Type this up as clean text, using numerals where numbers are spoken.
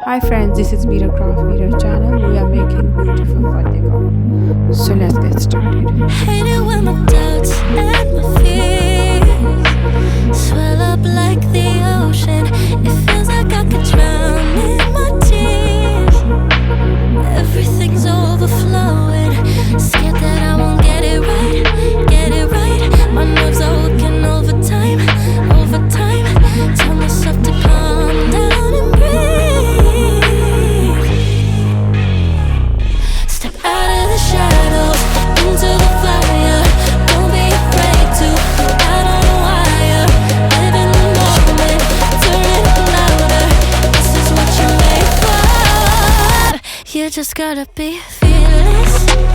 Hi friends, this is Mira Craft Mira channel. We are making beautiful birthday card. So let's get started. Hate it when my doubts and my fears swell up like the ocean. It feels like I could drown in my tears. Everything's overflowing. Scared that I won't get it right, get it right. My nerves are working overtime, overtime. Tell myself to calm down and breathe. Step out of the shadows, into the fire. Don't be afraid to go out on a wire. Live in the moment, turn it louder. This is what you're made for. You just gotta be fearless.